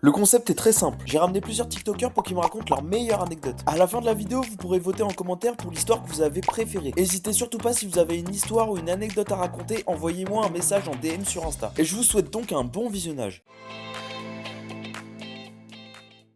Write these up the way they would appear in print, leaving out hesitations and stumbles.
Le concept est très simple, j'ai ramené plusieurs TikTokers pour qu'ils me racontent leurs meilleures anecdotes. À la fin de la vidéo, vous pourrez voter en commentaire pour l'histoire que vous avez préférée. N'hésitez surtout pas si vous avez une histoire ou une anecdote à raconter, envoyez-moi un message en DM sur Insta. Et je vous souhaite donc un bon visionnage.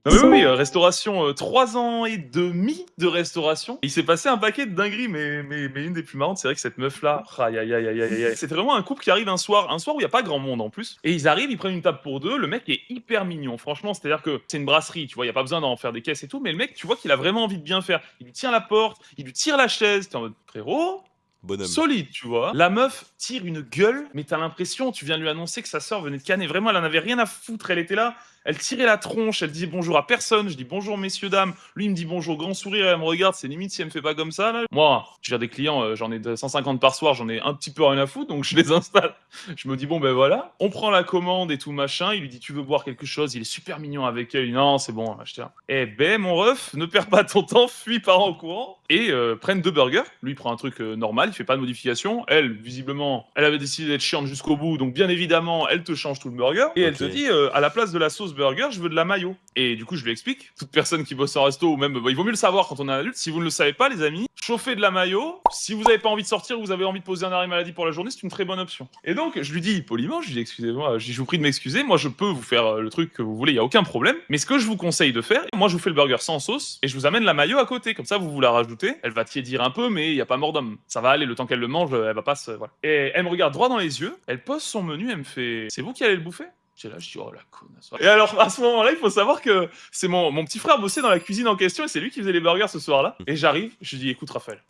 Non mais oui, restauration, 3 ans et demi de restauration. Il s'est passé un paquet de dingueries, mais une des plus marrantes, c'est vrai que cette meuf-là, aïe aïe aïe aïe aïe aïe. C'était vraiment un couple qui arrive un soir où il y a pas grand monde en plus. Et ils arrivent, ils prennent une table pour deux. Le mec est hyper mignon, franchement, c'est-à-dire que c'est une brasserie, tu vois, il y a pas besoin d'en faire des caisses et tout, mais le mec, tu vois qu'il a vraiment envie de bien faire. Il lui tient la porte, il lui tire la chaise, t'es en mode frérot. Bonhomme. Solide, tu vois. La meuf tire une gueule, mais t'as l'impression, tu viens lui annoncer que sa sœur venait de canner. Vraiment, elle en avait rien à foutre. Elle était là, elle tirait la tronche, elle disait bonjour à personne. Je dis bonjour, messieurs, dames. Lui, il me dit bonjour, grand sourire, elle me regarde. C'est limite si elle me fait pas comme ça, là. Moi, je gère des clients, j'en ai de 150 par soir, j'en ai un petit peu rien à foutre, donc je les installe. Je me dis, bon, ben voilà. On prend la commande et tout machin. Il lui dit, tu veux boire quelque chose? Il est super mignon avec elle. Il dit, non, c'est bon, je tiens. Eh ben, mon ref, ne perds pas ton temps, fuis, pars en courant. Et prennent 2 burgers. Lui, il prend un truc normal, il fait pas de modification. Elle, visiblement, elle avait décidé d'être chiante jusqu'au bout, donc bien évidemment, elle te change tout le burger. Et elle te dit, à la place de la sauce burger, je veux de la mayo. Et du coup, je lui explique. Toute personne qui bosse en resto, ou même, il vaut mieux le savoir quand on est un adulte. Si vous ne le savez pas, les amis, chauffer de la mayo. Si vous n'avez pas envie de sortir, vous avez envie de poser un arrêt maladie pour la journée, c'est une très bonne option. Et donc, je lui dis poliment, je lui dis, excusez-moi, je vous prie de m'excuser. Moi, je peux vous faire le truc que vous voulez, il y a aucun problème. Mais ce que je vous conseille de faire, moi, je vous fais le burger sans sauce et je vous amène la mayo à côté. Comme ça, vous la rajoutez. Elle va tiédir un peu, mais il y a pas mort d'homme. Ça va aller, le temps qu'elle le mange, elle va pas se... Voilà. Et elle me regarde droit dans les yeux, elle pose son menu, elle me fait, c'est vous qui allez le bouffer? J'étais là, je dis, oh la connasse. Et alors, à ce moment-là, il faut savoir que c'est mon petit frère bossait dans la cuisine en question et c'est lui qui faisait les burgers ce soir-là. Et j'arrive, je dis, écoute, Raphaël,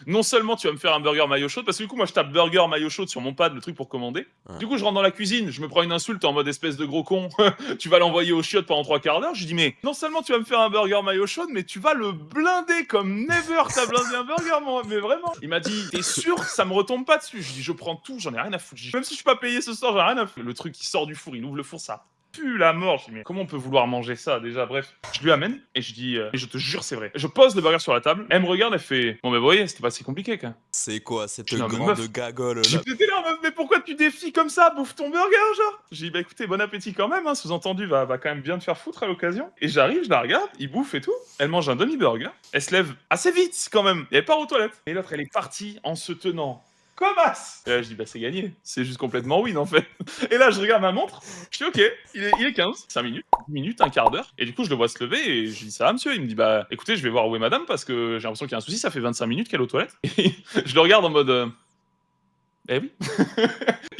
non seulement tu vas me faire un burger mayo chaude, parce que du coup, moi, je tape burger mayo chaude sur mon pad, le truc pour commander. Ouais. Du coup, je rentre dans la cuisine, je me prends une insulte en mode espèce de gros con, tu vas l'envoyer aux chiottes pendant 3 quarts d'heure. Je dis, mais non seulement tu vas me faire un burger mayo chaude, mais tu vas le blinder comme never t'as blindé un burger, moi, mais vraiment. Il m'a dit, t'es sûr que ça me retombe pas dessus? Je dis, je prends tout, j'en ai rien à foutre. Je dis, même si je suis pas payé ce soir, j'en ai rien à foutre. Le truc qui sort du four, il ouvre le four, ça pue la mort. Je dis, mais comment on peut vouloir manger ça déjà? Bref, je lui amène et je dis, et je te jure, c'est vrai. Je pose le burger sur la table, elle me regarde, elle fait, bon, ben, vous voyez, c'était pas si compliqué, quand même. C'est quoi cette Je dis, non, mais grande meuf, gagole j'ai là? pété là, meuf, mais pourquoi tu défies comme ça? Bouffe ton burger, genre. J'ai dit, bah écoutez, bon appétit quand même, hein, sous-entendu, va quand même bien te faire foutre à l'occasion. Et j'arrive, je la regarde, il bouffe et tout. Elle mange un demi-burger, elle se lève assez vite quand même, et elle part aux toilettes. Et l'autre, elle est partie en se tenant comme as. Et là, je dis, bah c'est gagné, c'est juste complètement win en fait. Et là, je regarde ma montre, je dis, ok, il est 15, 5 minutes, 10 minutes, un quart d'heure. Et du coup, je le vois se lever et je dis, ça va monsieur? Il me dit, bah écoutez, je vais voir où est madame parce que j'ai l'impression qu'il y a un souci, ça fait 25 minutes qu'elle est aux toilettes. Et je le regarde en mode, eh oui.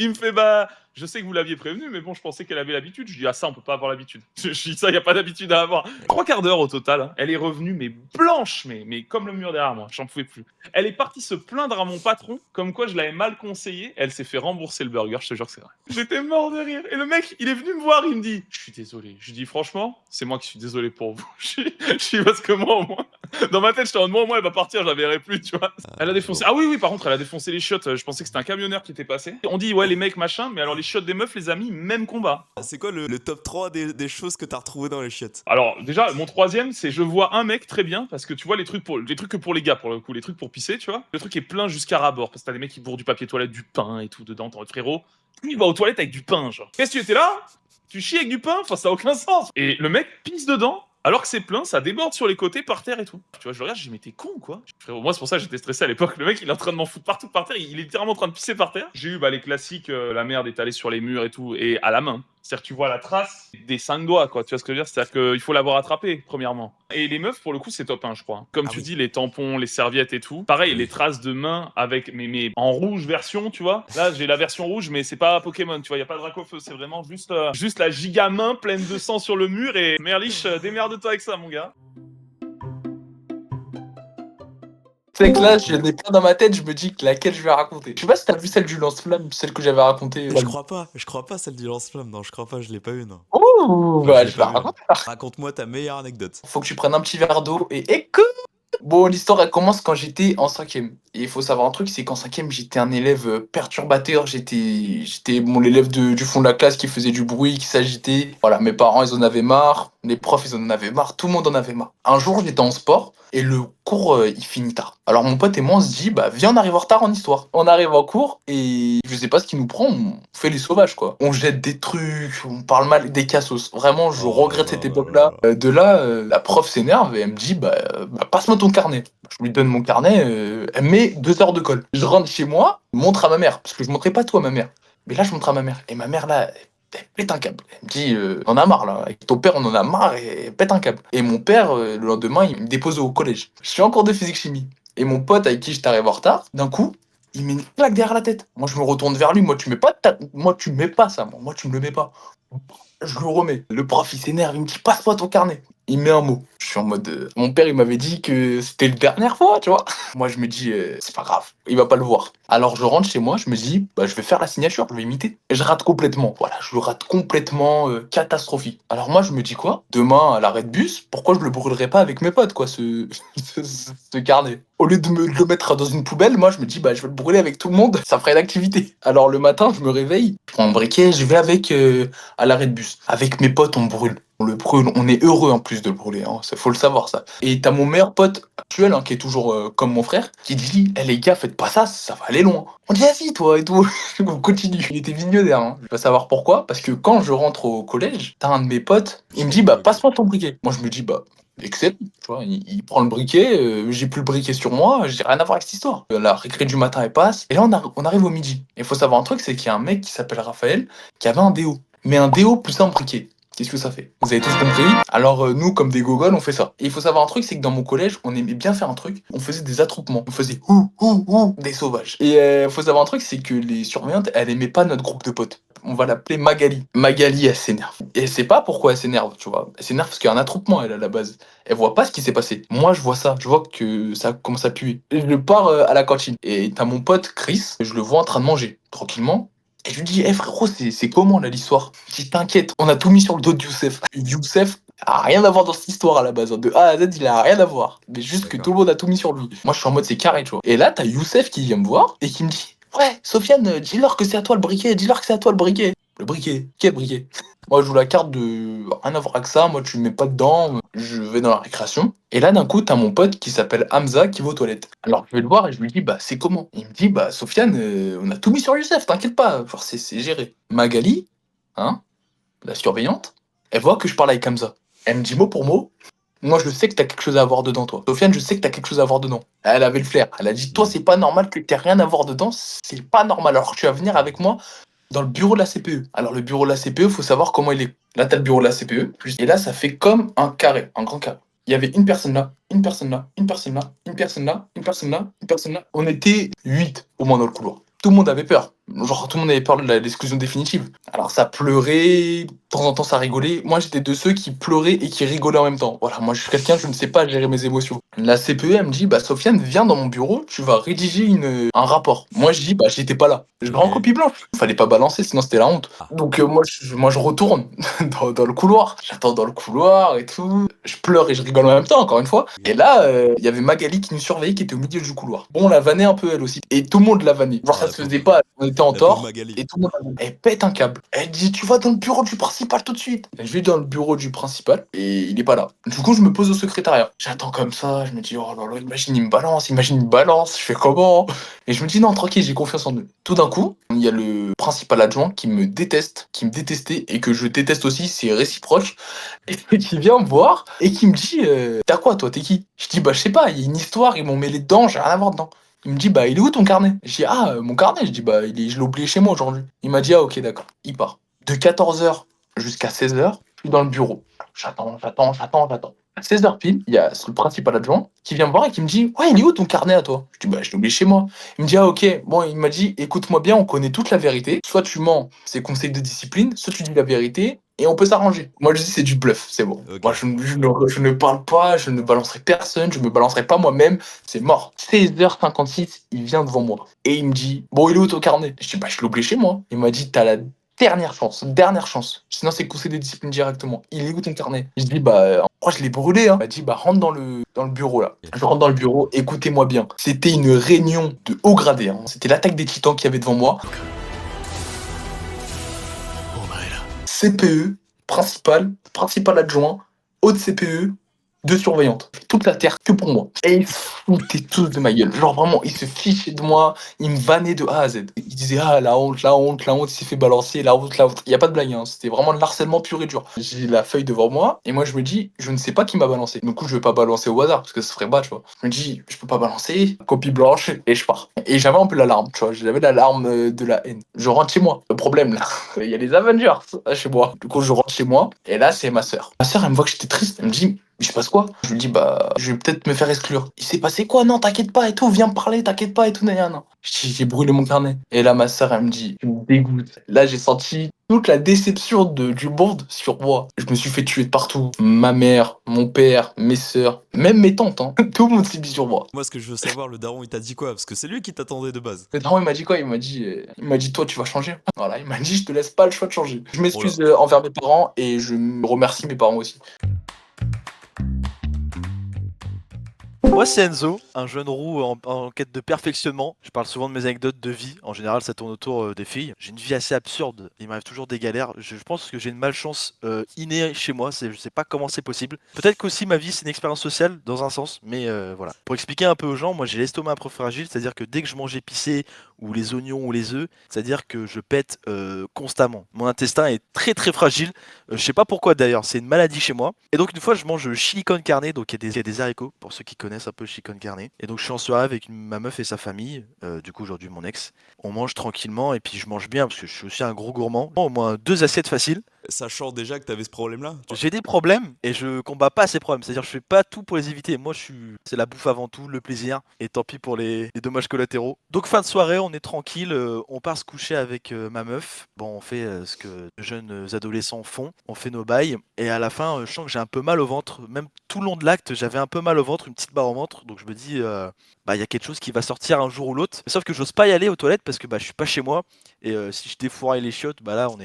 Il me fait, bah, je sais que vous l'aviez prévenu, mais bon, je pensais qu'elle avait l'habitude. Je dis, ah, ça, on peut pas avoir l'habitude. Je dis, ça, y a pas d'habitude à avoir. 3 quarts d'heure au total, hein. Elle est revenue, mais blanche, mais comme le mur derrière moi. J'en pouvais plus. Elle est partie se plaindre à mon patron, comme quoi je l'avais mal conseillé. Elle s'est fait rembourser le burger, je te jure que c'est vrai. J'étais mort de rire. Et le mec, il est venu me voir, il me dit, je suis désolé. Je lui dis, franchement, c'est moi qui suis désolé pour vous. Je dis, parce que moi, au moins, dans ma tête, j'étais en mode, moi, elle va partir, je la verrai plus, tu vois. Elle a défoncé. Ah oui, oui, par contre, elle a défoncé les chiottes. Je pensais que c'était un camionneur qui était passé. On dit, ouais, les mecs, machin, mais alors les chiottes des meufs, les amis, même combat. C'est quoi le top 3 des choses que t'as retrouvées dans les chiottes? Alors, déjà, mon troisième, c'est je vois un mec très bien, parce que tu vois les trucs que pour les gars, pour le coup, les trucs pour pisser, tu vois. Le truc est plein jusqu'à ras-bord, parce que t'as des mecs qui bourrent du papier toilette, du pain et tout dedans. T'en mode, frérot, lui, il va aux toilettes avec du pain, genre. Qu'est-ce que tu étais là? Tu chies avec du pain? Enfin, ça a aucun sens. Et le mec pisse dedans, alors que c'est plein, ça déborde sur les côtés, par terre et tout. Tu vois, je le regarde, je dis, mais t'es con, quoi. Frérot, moi, c'est pour ça que j'étais stressé à l'époque. Le mec, il est en train de m'en foutre partout par terre, il est littéralement en train de pisser par terre. J'ai eu, les classiques, la merde étalée sur les murs et tout, et à la main. C'est-à-dire que tu vois la trace des 5 doigts, quoi. Tu vois ce que je veux dire? C'est-à-dire qu'il faut l'avoir attrapé, premièrement. Et les meufs, pour le coup, c'est top 1, je crois. Comme Ah tu oui. dis, les tampons, les serviettes et tout. Pareil, Oui. les traces de main avec, mais en rouge version, tu vois. Là, j'ai la version rouge, mais c'est pas Pokémon, tu vois. Y a pas de Dracofeu, c'est vraiment juste la giga main pleine de sang sur le mur et Merlich, démerde-toi avec ça, mon gars. C'est que là, je n'ai pas dans ma tête, je me dis que laquelle je vais raconter. Je sais pas si t'as vu celle du lance-flamme, celle que j'avais racontée. Je crois pas celle du lance-flamme, non, je crois pas, je l'ai pas eu, non. Ouh, Non, bah, je l'ai je vais la pas vu, non. raconter. Raconte-moi ta meilleure anecdote. Faut que tu prennes un petit verre d'eau et écoute. Bon, l'histoire, elle commence quand j'étais en 5e. Et il faut savoir un truc, c'est qu'en 5e, j'étais un élève perturbateur. J'étais l'élève du fond de la classe qui faisait du bruit, qui s'agitait. Voilà, mes parents, ils en avaient marre. Les profs, ils en avaient marre. Tout le monde en avait marre. Un jour, j'étais en sport et le cours, il finit tard. Alors mon pote et moi, on se dit: «Bah, viens, on arrive en retard en histoire». On arrive en cours et je sais pas ce qui nous prend, on fait les sauvages, quoi. On jette des trucs, on parle mal, des cassos. Vraiment, je Oh là regrette là cette là là époque-là. là. De là, la prof s'énerve et elle me dit: «Bah, passe-moi ton carnet». Je lui donne mon carnet, elle met 2 heures de colle. Je rentre chez moi, montre à ma mère, parce que je montrais pas tout à ma mère. Mais là, je montre à ma mère et ma mère là, elle pète un câble. Elle me dit: «On en a marre là, avec ton père, on en a marre» et elle pète un câble. Et mon père, le lendemain, il me dépose au collège. Je suis en cours de physique-chimie et mon pote avec qui j'étais arrivé en retard, d'un coup, il met une claque derrière la tête. Moi, je me retourne vers lui: Moi, tu me mets pas ça, moi, tu me le mets pas». Je le remets. Le prof, il s'énerve, il me dit: «Passe-moi ton carnet». Il met un mot. Je suis en mode, mon père, il m'avait dit que c'était la dernière fois, tu vois? Moi, je me dis: «C'est pas grave, il va pas le voir». Alors je rentre chez moi, je me dis: «Bah, je vais faire la signature, je vais imiter». Et je rate complètement. Voilà, je le rate complètement, catastrophique. Alors moi, je me dis quoi? Demain, à l'arrêt de bus, pourquoi je le brûlerais pas avec mes potes, quoi, ce ce carnet? Au lieu de le mettre dans une poubelle, moi, je me dis: «Bah, je vais le brûler avec tout le monde, ça ferait une activité». Alors le matin, je me réveille, je prends un briquet, je vais avec, à l'arrêt de bus. Avec mes potes, on brûle. On le brûle, on est heureux en plus de le brûler, hein, ça faut le savoir ça. Et t'as mon meilleur pote actuel, hein, qui est toujours comme mon frère, qui dit: «Eh les gars, faites pas ça, ça va aller loin». On dit: «Vas-y toi et tout». On continue. Il était visionnaire, hein. Je veux savoir pourquoi, parce que quand je rentre au collège, t'as un de mes potes, il me dit: «Bah, Ok. passe-moi ton briquet». Moi je me dis: «Bah, excellent». Tu vois, il prend le briquet, j'ai plus le briquet sur moi, j'ai rien à voir avec cette histoire. La récré du matin elle passe, et là on arrive au midi. Il faut savoir un truc, c'est qu'il y a un mec qui s'appelle Raphaël, qui avait un déo. Mais un déo plus un briquet. Qu'est-ce que ça fait? Vous avez tous compris. Alors nous, comme des gogoles, on fait ça. Et il faut savoir un truc, c'est que dans mon collège, on aimait bien faire un truc. On faisait des attroupements. On faisait ouh des sauvages. Et faut savoir un truc, c'est que les surveillantes, elles aimaient pas notre groupe de potes. On va l'appeler Magali. Magali, elle s'énerve. Et elle sait pas pourquoi elle s'énerve, tu vois. Elle s'énerve parce qu'il y a un attroupement, elle, à la base. Elle voit pas ce qui s'est passé. Moi, je vois ça. Je vois que ça commence à puer. Et je pars à la cantine. Et t'as mon pote Chris, je le vois en train de manger, tranquillement. Et je lui dis: frérot, c'est comment là l'histoire? Il dit: t'inquiète, on a tout mis sur le dos de Youssef. Youssef a rien à voir dans cette histoire à la base, hein. De A à Z, il a rien à voir. Mais juste que tout D'accord. le monde a tout mis sur lui. Moi, je suis en mode c'est carré, tu vois. Et là, t'as Youssef qui vient me voir et qui me dit: ouais, Sofiane, dis-leur que c'est à toi le briquet, dis-leur que c'est à toi le briquet. Le briquet? Quel briquet? Moi, je joue la carte de rien à voir avec ça, moi, tu me mets pas dedans, je vais dans la récréation. Et là, d'un coup, t'as mon pote qui s'appelle Hamza qui va aux toilettes. Alors, je vais le voir et je lui dis: bah, c'est comment? Il me dit: bah, Sofiane, on a tout mis sur Youssef, t'inquiète pas, genre, c'est géré. Magali, hein, la surveillante, elle voit que je parle avec Hamza. Elle me dit mot pour mot: moi, je sais que t'as quelque chose à avoir dedans, toi. Sofiane, je sais que t'as quelque chose à avoir dedans. Elle avait le flair. Elle a dit: toi, Hmm. c'est pas normal que t'aies rien à voir dedans, c'est pas normal. Alors, tu vas venir avec moi dans le bureau de la CPE. Alors, le bureau de la CPE, faut savoir comment il est. Là, t'as le bureau de la CPE, et là, ça fait comme un carré, un grand carré. Il y avait une personne là, une personne là, une personne là, une personne là, une personne là, une personne là. On était 8 au moins dans le couloir. Tout le monde avait peur. Genre, tout le monde avait peur de l'exclusion définitive. Alors, ça pleurait, de temps en temps, ça rigolait. Moi, j'étais de ceux qui pleuraient et qui rigolaient en même temps. Voilà, moi, je suis quelqu'un, je ne sais pas gérer mes émotions. La CPE, elle me dit: bah, Sofiane, viens dans mon bureau, tu vas rédiger un rapport. Moi, je dis: bah, j'étais pas là. Je vais en Ok. copie blanche. Fallait pas balancer, sinon c'était la honte. Ah. Donc, moi, je retourne dans le couloir. J'attends dans le couloir et tout. Je pleure et je rigole en même temps, encore une fois. Et là, il y avait Magali qui nous surveillait, qui était au milieu du couloir. Bon, on la vannait un peu elle aussi. Et tout le monde la vannait. Genre, Oh, ça se faisait pas. On était en la pauvre tort. Magali. Et tout le monde la vannait. Elle pète un câble. Elle dit: tu vas dans le bureau du principal tout de suite. Et je vais dans le bureau du principal et il est pas là. Du coup, je me pose au secrétariat. J'attends comme ça. Je me dis: oh là là, imagine, il me balance. Imagine, il me balance. Je fais comment? Et je me dis: non, tranquille, j'ai confiance en eux. Tout d'un coup, il y a le principal adjoint qui me déteste, qui me détestait et que je déteste aussi, c'est réciproque, et qui vient me voir et qui me dit: t'as quoi toi, t'es qui? Je dis: bah, je sais pas, il y a une histoire, ils m'ont mêlé dedans, j'ai rien à voir dedans. Il me dit: bah, il est où ton carnet? Je dis: ah, mon carnet? Je dis: bah, je l'ai oublié chez moi aujourd'hui. Il m'a dit: ah, ok, d'accord. Il part. De 14h jusqu'à 16h, je suis dans le bureau. J'attends. À 16h pile, il y a le principal adjoint qui vient me voir et qui me dit: ouais, il est où ton carnet à toi? Je dis: bah, je l'ai oublié chez moi. Il me dit: ah, ok. Bon, il m'a dit: écoute-moi bien, on connaît toute la vérité. Soit tu mens, c'est conseil de discipline, soit tu dis la vérité et on peut s'arranger. Moi, je dis: c'est du bluff, c'est bon. Ok. Moi, je ne parle pas, je ne balancerai personne, je me balancerai pas moi-même, c'est mort. 16h56, il vient devant moi et il me dit: bon, il est où ton carnet? Je dis: bah, je l'ai oublié chez moi. Il m'a dit: t'as la dernière chance. Sinon, c'est conseil des disciplines directement. Il est où ton carnet? Je dis: bah, moi, je l'ai brûlé, hein. Il m'a dit: bah, rentre dans le bureau, là. Ok. Je rentre dans le bureau, écoutez-moi bien. C'était une réunion de haut gradé, hein. C'était l'attaque des titans qu'il y avait devant moi. CPE, principal adjoint, haut de CPE, 2 surveillantes. Toute la terre que pour moi. Et ils se foutaient tous de ma gueule. Genre vraiment, ils se fichaient de moi. Ils me vannaient de A à Z. Ils disaient, ah, la honte, la honte, la honte, il s'est fait balancer, la honte, la honte. Il n'y a pas de blague, hein. C'était vraiment de l'harcèlement pur et dur. J'ai la feuille devant moi. Et moi, je me dis, je ne sais pas qui m'a balancé. Du coup, je vais pas balancer au hasard parce que ce serait bas, tu vois. Je me dis, je peux pas balancer. Copie blanche et je pars. Et j'avais un peu l'alarme, tu vois. J'avais l'alarme de la haine. Je rentre chez moi. Le problème, là, il y a les Avengers chez moi. Du coup, je rentre chez moi. Et là, c'est ma sœur. Ma sœur, elle me voit que j'étais triste. Elle me dit, il se passe quoi? Je lui dis, bah, je vais peut-être me faire exclure. Il s'est passé quoi? Non, t'inquiète pas et tout, viens me parler, t'inquiète pas et tout, nan. Je dis, j'ai brûlé mon carnet. Et là, ma sœur, elle me dit, tu me dégoûtes. Là, j'ai senti toute la déception du monde sur moi. Je me suis fait tuer de partout. Ma mère, mon père, mes sœurs, même mes tantes, hein. Tout le monde s'est mis sur moi. Moi, ce que je veux savoir, le daron, il t'a dit quoi? Parce que c'est lui qui t'attendait de base. Le daron, il m'a dit quoi? Il m'a dit, toi, tu vas changer. Voilà, il m'a dit, je te laisse pas le choix de changer. Je m'excuse envers mes parents et je remercie mes parents aussi. Moi, c'est Enzo, un jeune roux en quête de perfectionnement. Je parle souvent de mes anecdotes de vie. En général, ça tourne autour des filles. J'ai une vie assez absurde. Il m'arrive toujours des galères. Je pense que j'ai une malchance innée chez moi. Je sais pas comment c'est possible. Peut-être qu'aussi ma vie, c'est une expérience sociale dans un sens. Mais voilà. Pour expliquer un peu aux gens, moi, j'ai l'estomac un peu fragile. C'est-à-dire que dès que je mange épicé ou les oignons ou les œufs, c'est-à-dire que je pète constamment. Mon intestin est très très fragile. Je sais pas pourquoi d'ailleurs. C'est une maladie chez moi. Et donc une fois, je mange chili con carne. Donc il y a des haricots pour ceux qui connaissent un peu le chili con carne. Et donc je suis en soirée avec ma meuf et sa famille, du coup aujourd'hui mon ex. On mange tranquillement et puis je mange bien parce que je suis aussi un gros gourmand. Au moins 2 assiettes faciles. Sachant déjà que t'avais ce problème-là. J'ai des problèmes et je combats pas ces problèmes. C'est-à-dire je fais pas tout pour les éviter. Moi c'est la bouffe avant tout, le plaisir. Et tant pis pour les dommages collatéraux. Donc fin de soirée, on est tranquille. On part se coucher avec ma meuf. Bon, on fait ce que de jeunes adolescents font. On fait nos bails. Et à la fin, je sens que j'ai un peu mal au ventre. Même tout le long de l'acte, j'avais un peu mal au ventre, une petite barre au ventre. Donc je me dis, bah il y a quelque chose qui va sortir un jour ou l'autre. Sauf que j'ose pas y aller aux toilettes parce que bah je suis pas chez moi. Et si je défouraille les chiottes, bah là on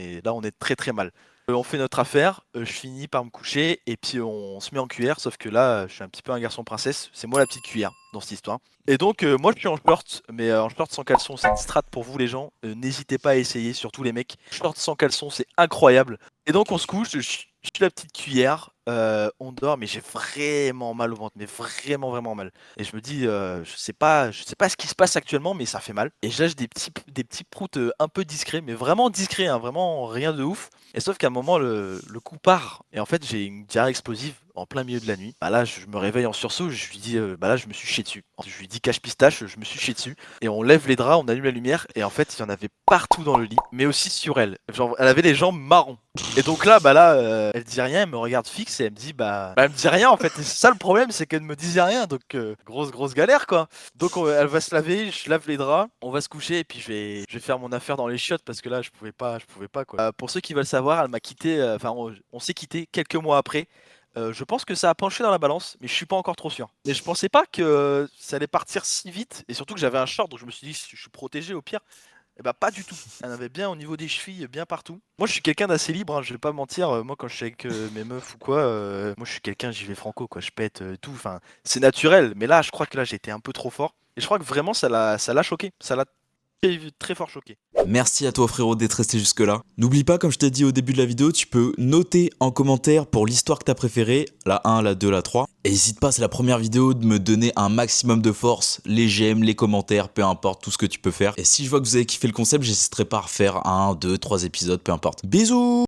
est très très mal. On fait notre affaire, je finis par me coucher et puis on se met en cuillère, sauf que là, je suis un petit peu un garçon princesse, c'est moi la petite cuillère dans cette histoire. Et donc, moi je suis en short, mais en short sans caleçon, c'est une strat pour vous les gens, n'hésitez pas à essayer, surtout les mecs. Short sans caleçon, c'est incroyable. Et donc on se couche, je suis la petite cuillère, on dort, mais j'ai vraiment mal au ventre, mais vraiment vraiment mal. Et je me dis, je sais pas ce qui se passe actuellement, mais ça fait mal. Et je lâche des petits proutes un peu discrets, mais vraiment discrets, hein, vraiment rien de ouf. Et sauf qu'à un moment, le coup part. Et en fait, j'ai une diarrhée explosive en plein milieu de la nuit. Bah là, je me réveille en sursaut. Je lui dis, bah là, je me suis chié dessus. Je lui dis cache pistache, je me suis chié dessus. Et on lève les draps, on allume la lumière. Et en fait, il y en avait partout dans le lit, mais aussi sur elle. Genre, elle avait les jambes marron. Et donc là, bah là, elle dit rien, elle me regarde fixe et elle me dit, elle me dit rien en fait. Et c'est ça le problème, c'est qu'elle ne me disait rien. Donc, grosse galère quoi. Donc, elle va se laver, je lave les draps, on va se coucher et puis je vais faire mon affaire dans les chiottes parce que là, je pouvais pas quoi. Pour ceux qui veulent savoir, elle m'a quitté, on s'est quitté quelques mois après. Je pense que ça a penché dans la balance, mais je suis pas encore trop sûr. Mais je pensais pas que ça allait partir si vite, et surtout que j'avais un short, donc je me suis dit, je suis protégé au pire. Et bah pas du tout. Elle avait bien au niveau des chevilles, bien partout. Moi je suis quelqu'un d'assez libre, hein, je vais pas mentir. Moi quand je suis avec mes meufs ou quoi, moi je suis quelqu'un, j'y vais franco quoi, je pète tout. Enfin, c'est naturel, mais là je crois que là j'ai été un peu trop fort. Et je crois que vraiment ça l'a choqué, ça l'a très fort choqué. Merci à toi frérot d'être resté jusque là. N'oublie pas, comme je t'ai dit au début de la vidéo, tu peux noter en commentaire pour l'histoire que t'as préférée, la 1, la 2, la 3. Et n'hésite pas, c'est la première vidéo, de me donner un maximum de force, les j'aime, les commentaires, peu importe, tout ce que tu peux faire. Et si je vois que vous avez kiffé le concept, j'hésiterai pas à refaire 1, 2, 3 épisodes, peu importe. Bisous!